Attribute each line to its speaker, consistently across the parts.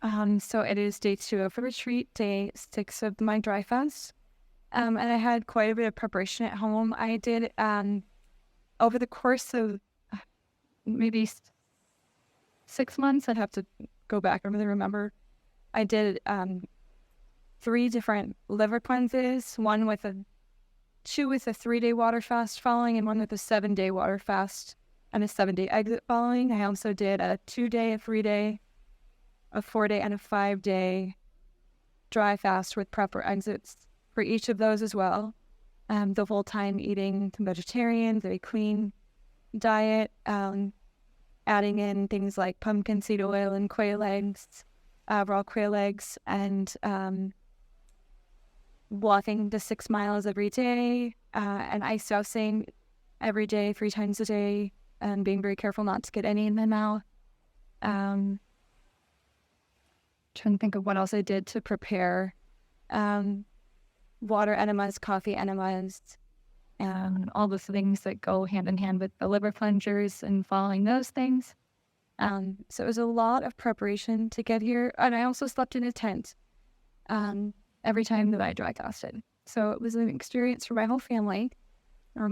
Speaker 1: So it is day 2 of a retreat, day 6 of my dry fast. And I had quite a bit of preparation at home. I did, over the course of maybe 6 months, I'd have to go back and really remember. I did 3 different liver cleanses, two with a 3-day water fast following, and one with a 7-day water fast and a 7-day exit following. I also did a 2-day, a 3-day, a 4-day, and a 5-day dry fast with prep or exits for each of those as well. The whole time eating vegetarian, very clean diet, adding in things like pumpkin seed oil and quail eggs, raw quail eggs, and walking the 6 miles every day, and ice dousing every day, 3 times a day, and being very careful not to get any in my mouth. Trying to think of what else I did to prepare. Water enemas, coffee enemas, and all the things that go hand in hand with the liver cleansers and following those things. So it was a lot of preparation to get here. And I also slept in a tent every time that I dry fasted. So it was an experience for my whole family.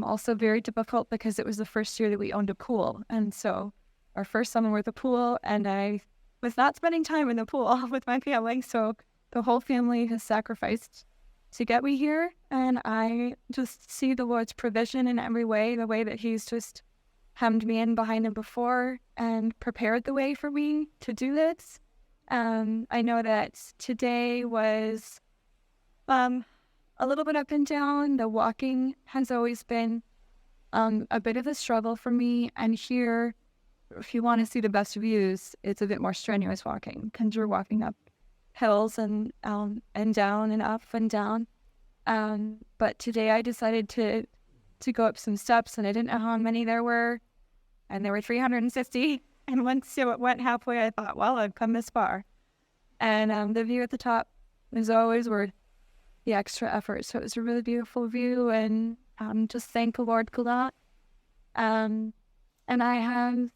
Speaker 1: Also very difficult because it was the first year that we owned a pool. And so our first summer with a pool, and I was not spending time in the pool with my family. So the whole family has sacrificed to get me here. And I just see the Lord's provision in every way, the way that He's just hemmed me in behind Him before and prepared the way for me to do this. I know that today was a little bit up and down. The walking has always been a bit of a struggle for me. And here, if you want to see the best views, it's a bit more strenuous walking because you're walking up hills and down and up and down. But today I decided to go up some steps, and I didn't know how many there were, and there were 350. And once it went halfway, I thought, well, I've come this far. And the view at the top is always worth the extra effort. So it was a really beautiful view, and just thank the Lord for that. And I have,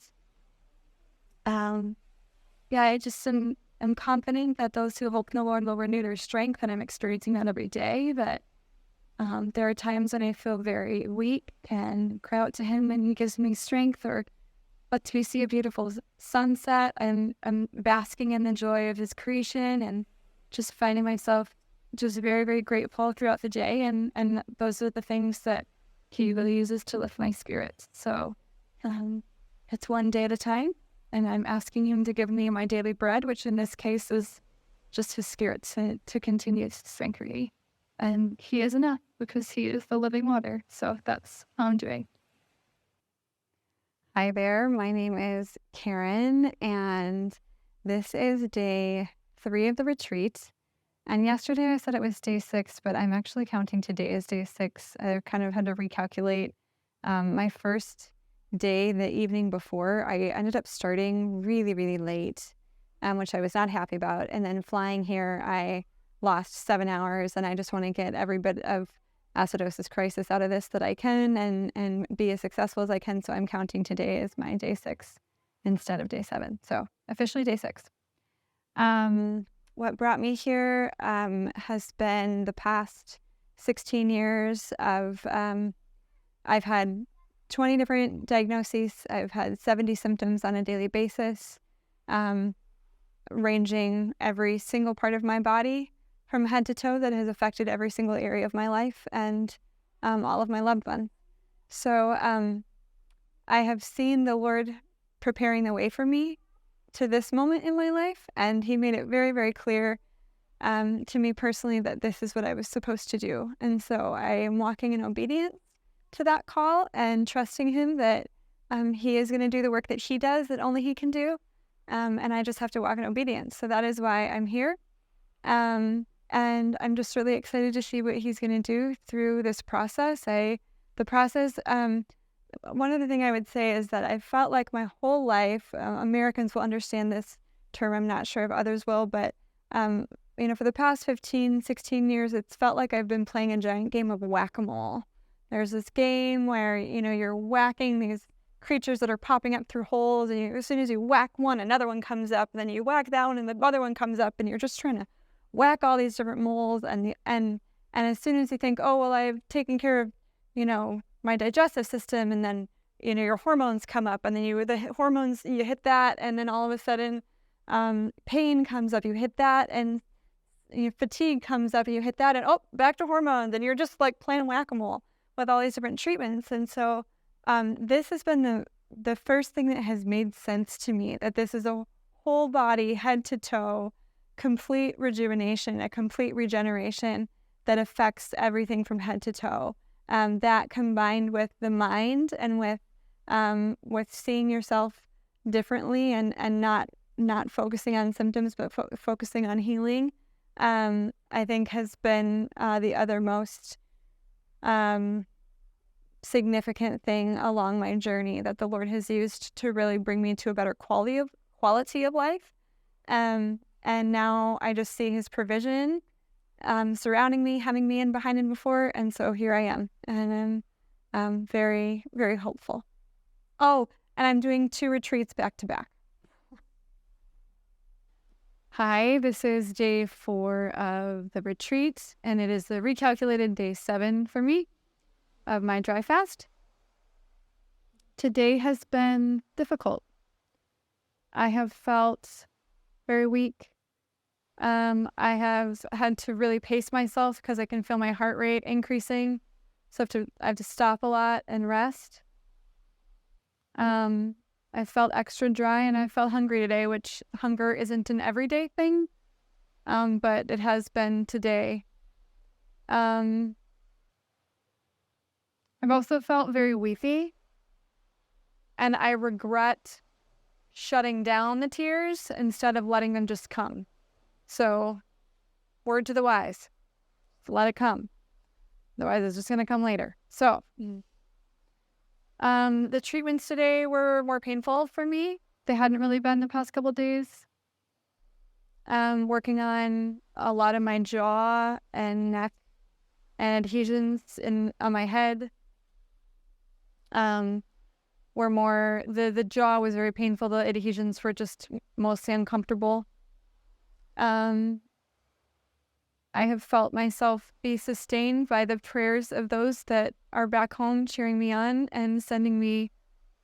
Speaker 1: I just am confident that those who hope in the Lord will renew their strength, and I'm experiencing that every day. That there are times when I feel very weak and cry out to Him, and He gives me strength. Or lets me see a beautiful sunset, and I'm basking in the joy of His creation, and just finding myself just very, very grateful throughout the day. And those are the things that He really uses to lift my spirits. So it's one day at a time, and I'm asking Him to give me my daily bread, which in this case is just His Spirit to continue to strengthen me. And He is enough because He is the living water. So that's how I'm doing.
Speaker 2: Hi there, my name is Karen, and this is day 3 of the retreat. And yesterday I said it was day 6, but I'm actually counting today as day 6. I kind of had to recalculate. My first day, the evening before, I ended up starting really, really late, which I was not happy about. And then flying here, I lost 7 hours, and I just want to get every bit of acidosis crisis out of this that I can and be as successful as I can. So I'm counting today as my day 6 instead of day 7. So officially day 6. What brought me here has been the past 16 years of, I've had 20 different diagnoses. I've had 70 symptoms on a daily basis, ranging every single part of my body from head to toe that has affected every single area of my life and all of my loved ones. So I have seen the Lord preparing the way for me to this moment in my life, and He made it very, very clear to me personally that this is what I was supposed to do. And so I am walking in obedience to that call and trusting Him that He is going to do the work that He does, that only He can do, and I just have to walk in obedience. So that is why I'm here. And I'm just really excited to see what He's going to do through this process. One other thing I would say is that I felt like my whole life, Americans will understand this term, I'm not sure if others will, but for the past 15, 16 years, it's felt like I've been playing a giant game of whack-a-mole. There's this game where, you're whacking these creatures that are popping up through holes, and as soon as you whack one, another one comes up, and then you whack that one, and the other one comes up, and you're just trying to whack all these different moles, and as soon as you think, oh, well, I've taken care of, my digestive system, and then, your hormones come up, and then you hit that, and then all of a sudden, pain comes up, you hit that, and your fatigue comes up, and you hit that, and back to hormones, and you're just like playing whack-a-mole with all these different treatments. And so this has been the first thing that has made sense to me, that this is a whole body, head to toe, complete rejuvenation, a complete regeneration that affects everything from head to toe. That combined with the mind and with seeing yourself differently and not focusing on symptoms, but focusing on healing, I think has been the other most significant thing along my journey that the Lord has used to really bring me to a better quality of life. And now I just see his provision surrounding me, having me in behind and before, and so here I am, and I'm very, very hopeful. Oh, and I'm doing 2 retreats back to back.
Speaker 1: Hi, this is day 4 of the retreat, and it is the recalculated day 7 for me of my dry fast. Today has been difficult. I have felt very weak. I have had to really pace myself because I can feel my heart rate increasing, so I have to stop a lot and rest. I felt extra dry and I felt hungry today, which hunger isn't an everyday thing, but it has been today. I've also felt very weepy, and I regret shutting down the tears instead of letting them just come. So, word to the wise, let it come. Otherwise, it's just going to come later. So, the treatments today were more painful for me. They hadn't really been the past couple days. Working on a lot of my jaw and neck and adhesions on my head. Were more, the jaw was very painful. The adhesions were just mostly uncomfortable. I have felt myself be sustained by the prayers of those that are back home cheering me on and sending me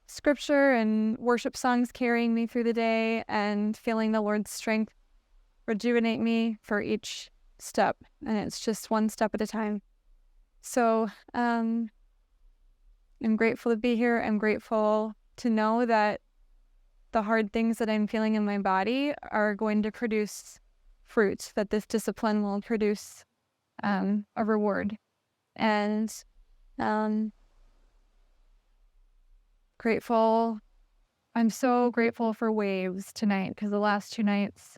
Speaker 1: scripture and worship songs, carrying me through the day, and feeling the Lord's strength rejuvenate me for each step. And it's just one step at a time. So I'm grateful to be here. I'm grateful to know that the hard things that I'm feeling in my body are going to produce fruit, that this discipline will produce a reward. And grateful. I'm so grateful for waves tonight, because the last 2 nights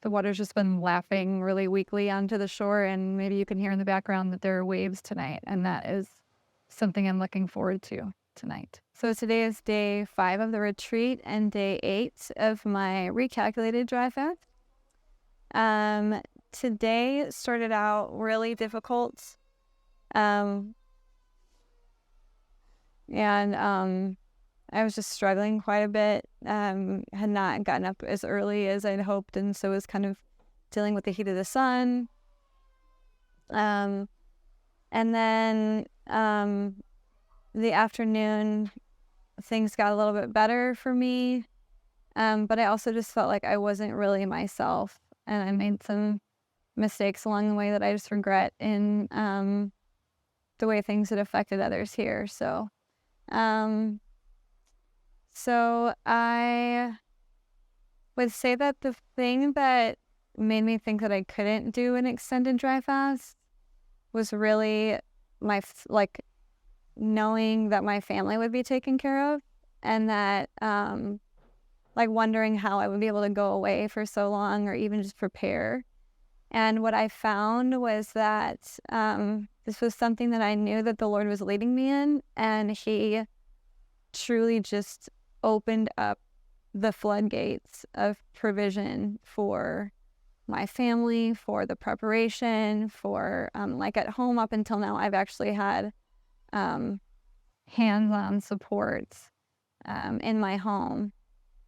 Speaker 1: the water's just been laughing really weakly onto the shore, and maybe you can hear in the background that there are waves tonight, and that is something I'm looking forward to tonight. So today is day 5 of the retreat and day 8 of my recalculated dry fast. Today started out really difficult. And I was just struggling quite a bit. Had not gotten up as early as I'd hoped, and so was kind of dealing with the heat of the sun. And then the afternoon, things got a little bit better for me. But I also just felt like I wasn't really myself, and I made some mistakes along the way that I just regret in the way things had affected others here. So I would say that the thing that made me think that I couldn't do an extended dry fast was really knowing that my family would be taken care of, and that wondering how I would be able to go away for so long, or even just prepare. And what I found was that this was something that I knew that the Lord was leading me in, and he truly just opened up the floodgates of provision for my family, for the preparation, for at home up until now, I've actually had hands-on support
Speaker 2: in my home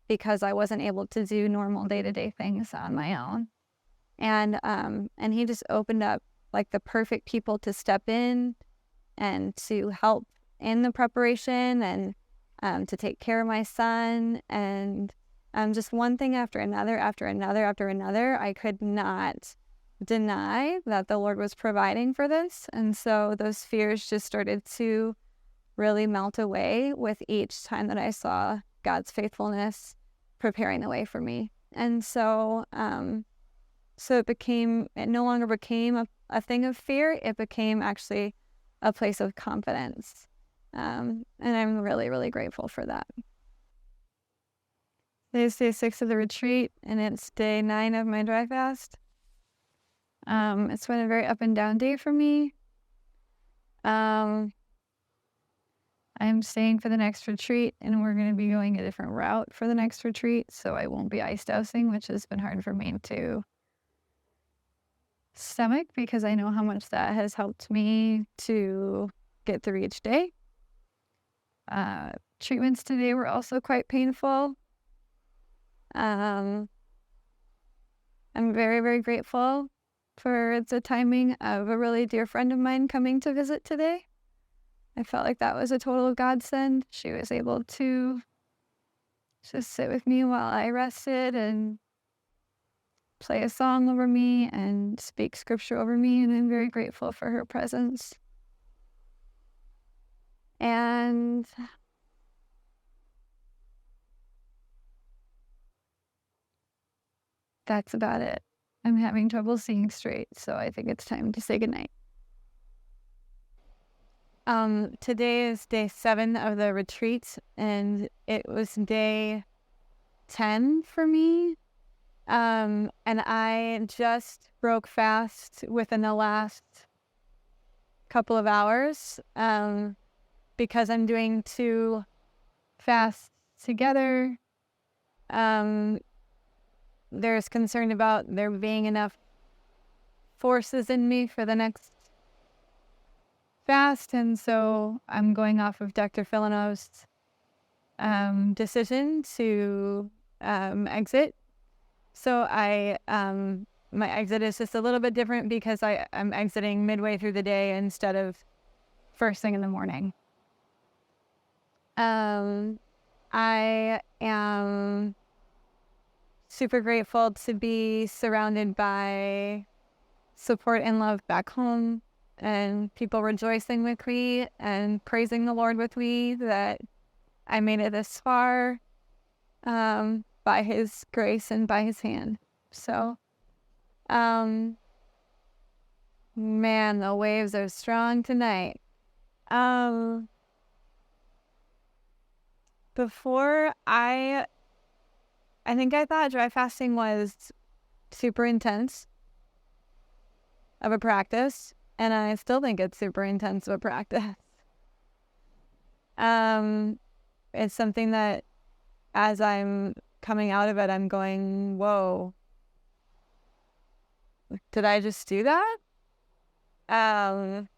Speaker 2: because I wasn't able to do normal day-to-day things on my own. And he just opened up like the perfect people to step in and to help in the preparation and to take care of my son. And just one thing after another, after another, after another, I could not deny that the Lord was providing for this. And so those fears just started to really melt away with each time that I saw God's faithfulness preparing the way for me. And so it no longer became a thing of fear. It became actually a place of confidence. And I'm really, really grateful for that. Today's day 6 of the retreat, and it's day 9 of my dry fast. It's been a very up and down day for me. I'm staying for the next retreat, and we're going to be going a different route for the next retreat, so I won't be ice dousing, which has been hard for me to stomach because I know how much that has helped me to get through each day. Treatments today were also quite painful. I'm very, very grateful for the timing of a really dear friend of mine coming to visit today. I felt like that was a total godsend. She was able to just sit with me while I rested and play a song over me and speak scripture over me, and I'm very grateful for her presence. And that's about it. I'm having trouble seeing straight, so I think it's time to say goodnight. Today is day 7 of the retreat, and it was day 10 for me. And I just broke fast within the last couple of hours, because I'm doing 2 fasts together. There's concern about there being enough forces in me for the next fast, and so I'm going off of Doctor Filonov's decision to exit. So my exit is just a little bit different because I'm exiting midway through the day instead of first thing in the morning. I am super grateful to be surrounded by support and love back home and people rejoicing with me and praising the Lord with me that I made it this far by His grace and by His hand. So, man, the waves are strong tonight. Before I think I thought dry fasting was super intense of a practice, and I still think it's super intense of a practice. It's something that as I'm coming out of it, I'm going, whoa, did I just do that? And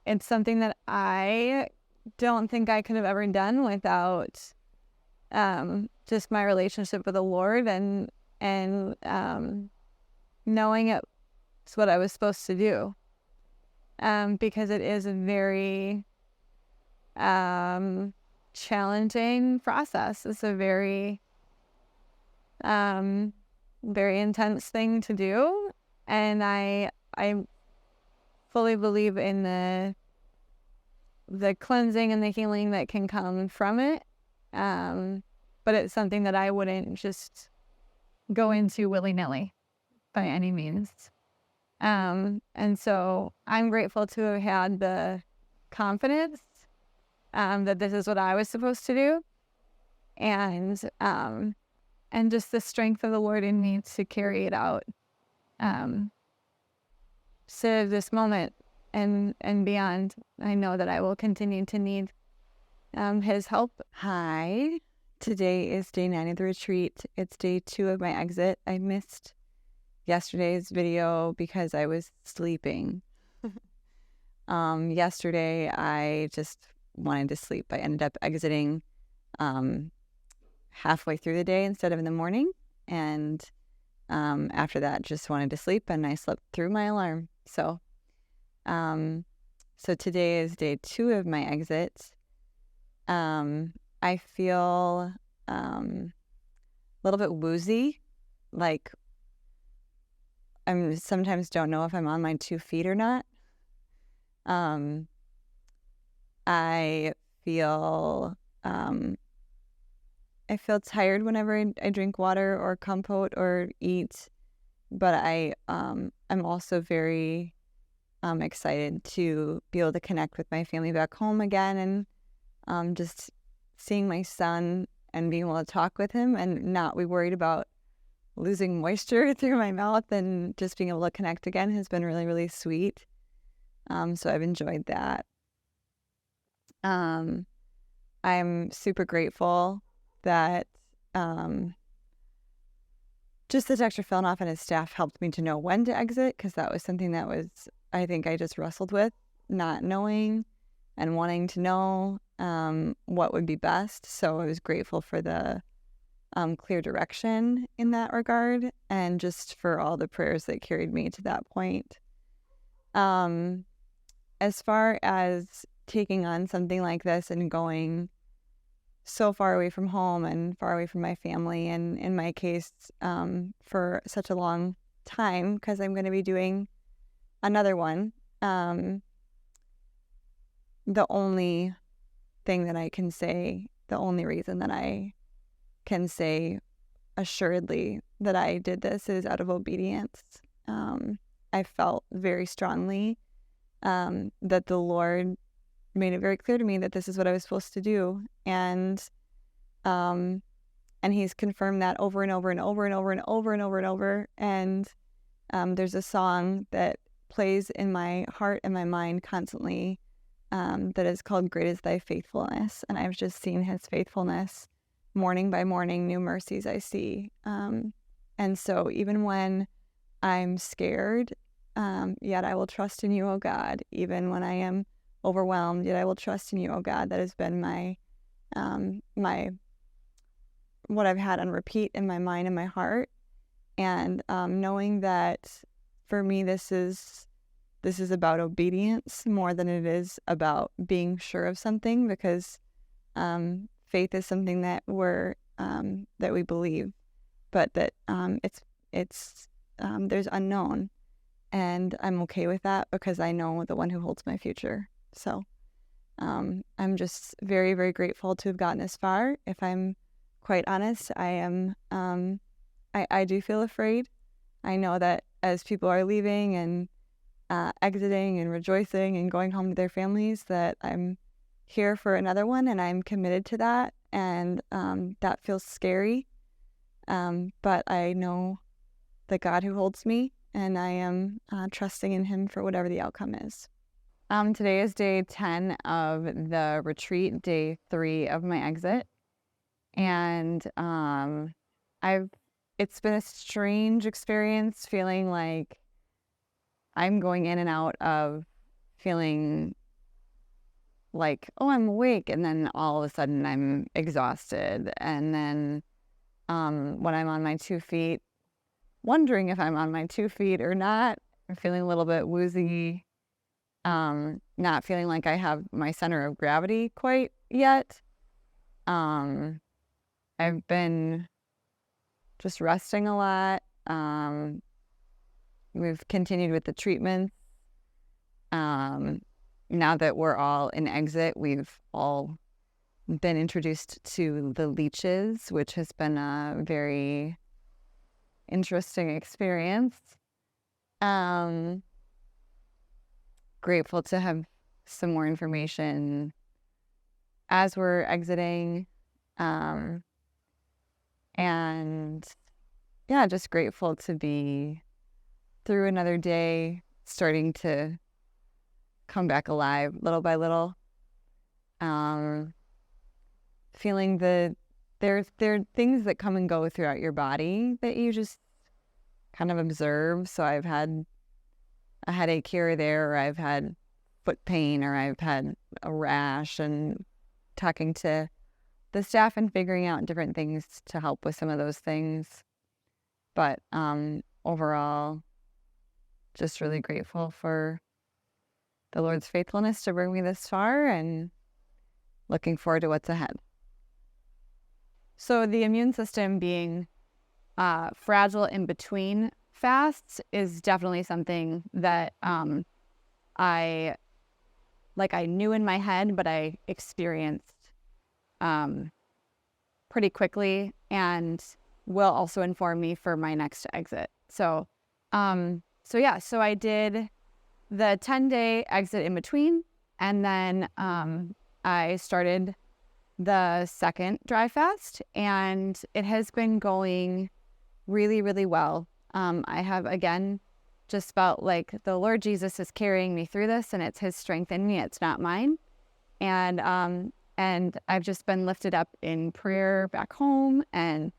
Speaker 2: it's something that I don't think I could have ever done without just my relationship with the Lord and knowing it's what I was supposed to do, because it is a very challenging process. It's a very very intense thing to do, and I fully believe in the cleansing and the healing that can come from it. But it's something that I wouldn't just go into willy-nilly by any means. And so I'm grateful to have had the confidence that this is what I was supposed to do, and just the strength of the Lord in me to carry it out, to this moment and beyond. I know that I will continue to need His help.
Speaker 3: Hi, today is day 9 of the retreat. It's day 2 of my exit. I missed yesterday's video because I was sleeping. Yesterday I just wanted to sleep. I ended up exiting halfway through the day instead of in the morning. And after that, just wanted to sleep, and I slept through my alarm. So today is day 2 of my exit. I feel a little bit woozy, like I sometimes don't know if I'm on my 2 feet or not. I feel tired whenever I drink water or compote or eat, but I'm also very excited to be able to connect with my family back home again, and just seeing my son and being able to talk with him and not be worried about losing moisture through my mouth, and just being able to connect again has been really, really sweet. So I've enjoyed that. I'm super grateful that just that Dr. Filonov and his staff helped me to know when to exit, because that was something that I think I just wrestled with, not knowing and wanting to know what would be best. So I was grateful for the clear direction in that regard, and just for all the prayers that carried me to that point. As far as taking on something like this and going so far away from home and far away from my family, and in my case, for such a long time, because I'm going to be doing another one, the only thing that I can say, the only reason that I can say assuredly that I did this is out of obedience. I felt very strongly that the Lord made it very clear to me that this is what I was supposed to do, and He's confirmed that over and over and over and over and over and over and over. And there's a song that plays in my heart and my mind constantly that is called "Great is Thy Faithfulness," and I've just seen His faithfulness morning by morning, new mercies I see. And so even when I'm scared, yet I will trust in you, O God. Even when I am overwhelmed, yet I will trust in you, O God. That has been my what I've had on repeat in my mind and my heart. And knowing that for me, this is about obedience more than it is about being sure of something, because faith is something that that we believe, but that there's unknown, and I'm okay with that because I know the one who holds my future. So I'm just very, very grateful to have gotten this far. If I'm quite honest, I am. I do feel afraid. I know that as people are leaving and exiting and rejoicing and going home to their families, that I'm here for another one, and I'm committed to that, and that feels scary. But I know the God who holds me, and I am trusting in Him for whatever the outcome is. Today is day 10 of the retreat, day 3 of my exit. And it's been a strange experience, feeling like I'm going in and out of feeling like, oh, I'm awake, and then all of a sudden I'm exhausted. And then when I'm on my 2 feet, wondering if I'm on my 2 feet or not. I'm feeling a little bit woozy, not feeling like I have my center of gravity quite yet. I've been just resting a lot. We've continued with the treatments. Now that we're all in exit, we've all been introduced to the leeches, which has been a very interesting experience. Grateful to have some more information as we're exiting. And yeah, just grateful to be through another day, starting to come back alive little by little. Feeling that there are things that come and go throughout your body that you just kind of observe. So I've had a headache here or there, or I've had foot pain or I've had a rash, and talking to the staff and figuring out different things to help with some of those things. But overall, just really grateful for the Lord's faithfulness to bring me this far, and looking forward to what's ahead.
Speaker 4: So the immune system being fragile in between fasts is definitely something that I knew in my head, but I experienced pretty quickly, and will also inform me for my next exit. So I did the 10-day exit in between, and then I started the second dry fast, and it has been going really, really well. I have, again, just felt like the Lord Jesus is carrying me through this, and it's his strength in me. It's not mine. And I've just been lifted up in prayer back home, and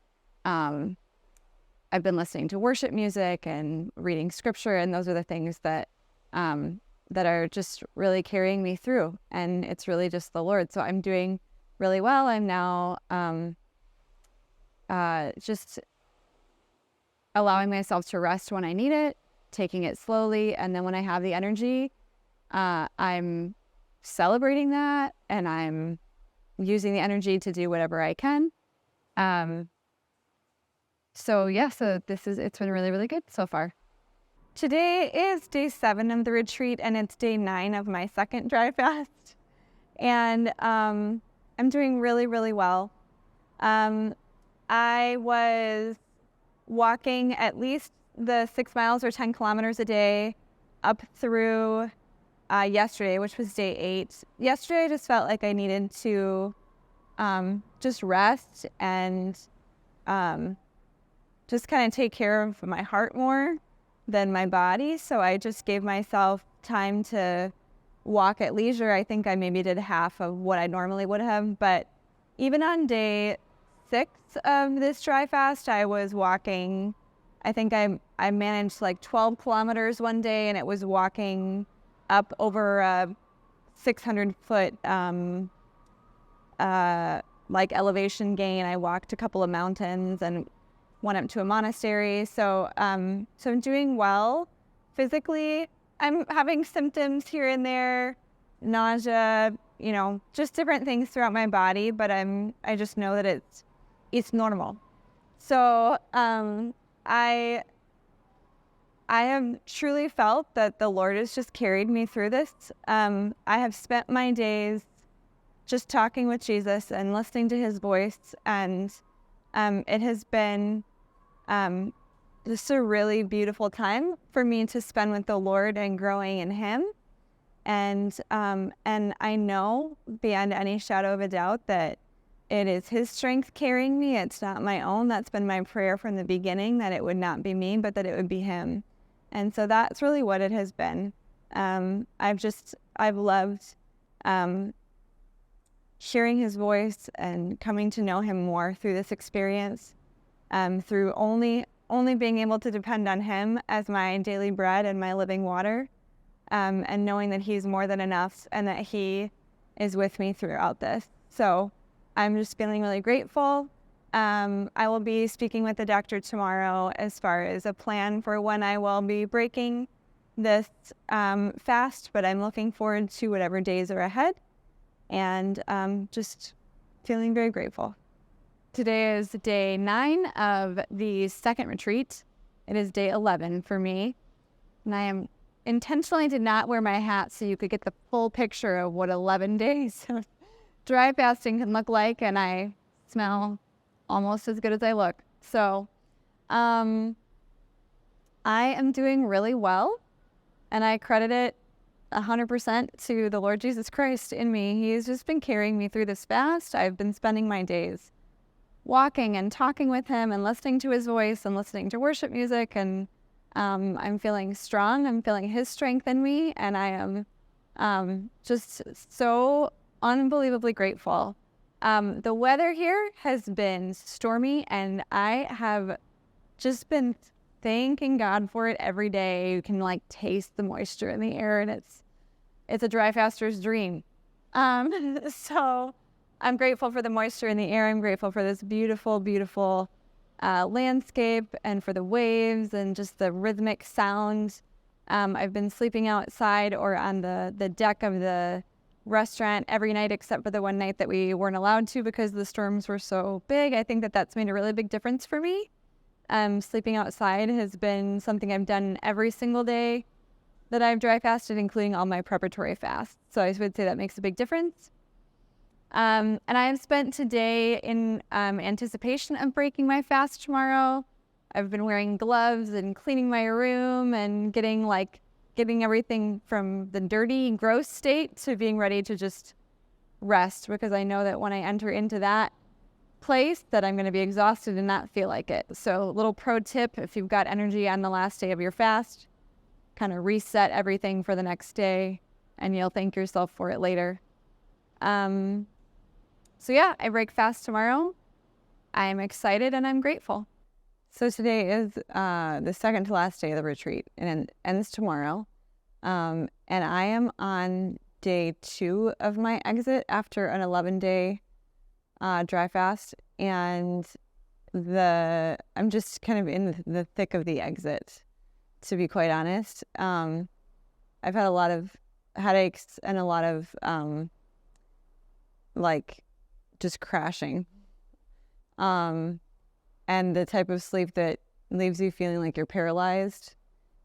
Speaker 4: I've been listening to worship music and reading scripture, and those are the things that are just really carrying me through. And it's really just the Lord. So I'm doing really well. I'm now just allowing myself to rest when I need it, taking it slowly, and then when I have the energy, I'm celebrating that, and I'm using the energy to do whatever I can. So it's been really, really good so far.
Speaker 2: Today is day 7 of the retreat, and it's day 9 of my second dry fast. And I'm doing really, really well. I was walking at least the 6 miles or 10 kilometers a day up through yesterday, which was day 8. Yesterday, I just felt like I needed to just rest and just kind of take care of my heart more than my body. So I just gave myself time to walk at leisure. I think I maybe did half of what I normally would have. But even on day 6 of this dry fast, I was walking. I think I managed like 12 kilometers one day, and it was walking up over a 600-foot elevation gain. I walked a couple of mountains and went up to a monastery. So I'm doing well physically. I'm having symptoms here and there, nausea, just different things throughout my body, but I just know that it's normal. So I have truly felt that the Lord has just carried me through this. I have spent my days just talking with Jesus and listening to his voice, and it has been just a really beautiful time for me to spend with the Lord and growing in him. And I know beyond any shadow of a doubt that it is his strength carrying me. It's not my own. That's been my prayer from the beginning, that it would not be me, but that it would be him. And so that's really what it has been. I've loved hearing his voice and coming to know him more through this experience, through only being able to depend on him as my daily bread and my living water, and knowing that he's more than enough and that he is with me throughout this. So I'm just feeling really grateful. I will be speaking with the doctor tomorrow as far as a plan for when I will be breaking this fast, but I'm looking forward to whatever days are ahead, and just feeling very grateful.
Speaker 4: Today is day 9 of the second retreat. It is day 11 for me, and I intentionally did not wear my hat so you could get the full picture of what 11 days of dry fasting can look like, and I smell almost as good as I look. So I am doing really well, and I credit it 100% to the Lord Jesus Christ in me. He's just been carrying me through this fast. I've been spending my days walking and talking with him and listening to his voice and listening to worship music, and I'm feeling strong. I'm feeling his strength in me, and I am just so unbelievably grateful. The weather here has been stormy, and I have just been thanking God for it every day. You can taste the moisture in the air, and it's a dry faster's dream. So I'm grateful for the moisture in the air. I'm grateful for this beautiful, beautiful landscape and for the waves and just the rhythmic sound. I've been sleeping outside or on the deck of the restaurant every night except for the one night that we weren't allowed to because the storms were so big. I think that that's made a really big difference for me. Sleeping outside has been something I've done every single day that I've dry fasted, including all my preparatory fasts. So I would say that makes a big difference. And I have spent today in anticipation of breaking my fast tomorrow. I've been wearing gloves and cleaning my room and getting everything from the dirty, gross state to being ready to just rest, because I know that when I enter into that place that I'm going to be exhausted and not feel like it. So little pro tip, if you've got energy on the last day of your fast, kind of reset everything for the next day and you'll thank yourself for it later. So yeah, I break fast tomorrow. I'm excited and I'm grateful.
Speaker 3: So today is the second to last day of the retreat, and it ends tomorrow. And I am on day 2 of my exit after an 11-day dry fast, and I'm just kind of in the thick of the exit, to be quite honest. I've had a lot of headaches and a lot of just crashing. And the type of sleep that leaves you feeling like you're paralyzed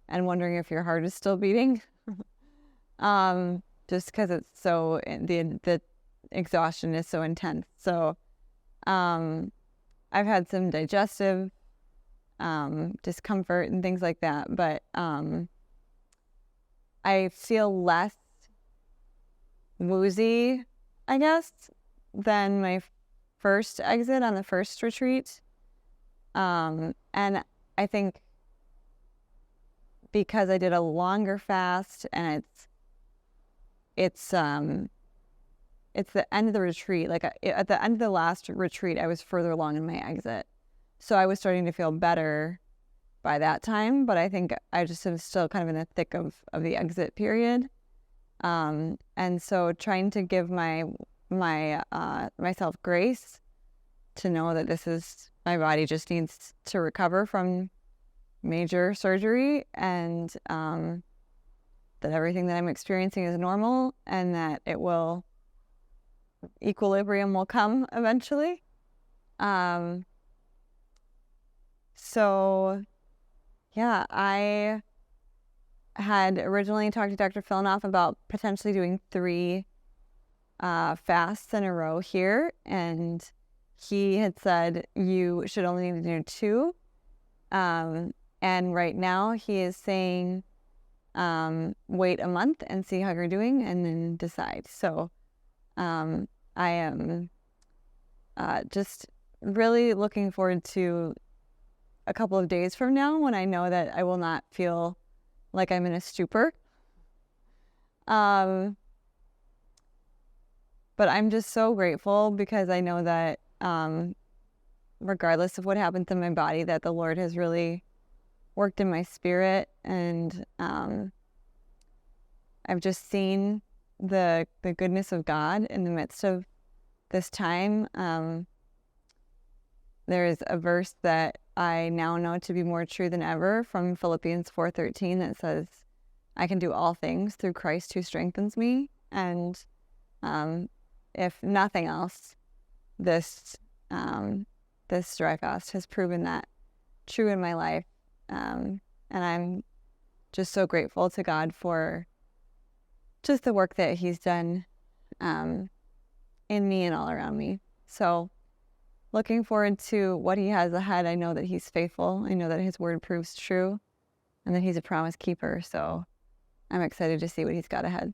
Speaker 3: and wondering if your heart is still beating. Just because it's so, the exhaustion is so intense. So I've had some digestive discomfort and things like that, but I feel less woozy, I guess, than my first exit on the first retreat. And I think because I did a longer fast and it's the end of the retreat. Like at the end of the last retreat, I was further along in my exit. So I was starting to feel better by that time, but I think I just am still kind of in the thick of the exit period. And so trying to give myself grace to know that my body just needs to recover from major surgery, and that everything that I'm experiencing is normal, and that equilibrium will come eventually. So yeah, I had originally talked to Dr. Filonov about potentially doing 3 fasts in a row here, and he had said you should only need to do 2. And right now he is saying wait a month and see how you're doing and then decide. So I am just really looking forward to a couple of days from now when I know that I will not feel like I'm in a stupor. But I'm just so grateful because I know that regardless of what happens in my body, that the Lord has really worked in my spirit, and I've just seen the goodness of God in the midst of this time. There is a verse that I now know to be more true than ever from Philippians 4:13 that says, I can do all things through Christ who strengthens me. And if nothing else, this dry fast has proven that true in my life. And I'm just so grateful to God for just the work that he's done in me and all around me. So looking forward to what he has ahead. I know that he's faithful. I know that his word proves true and that he's a promise keeper. So I'm excited to see what he's got ahead.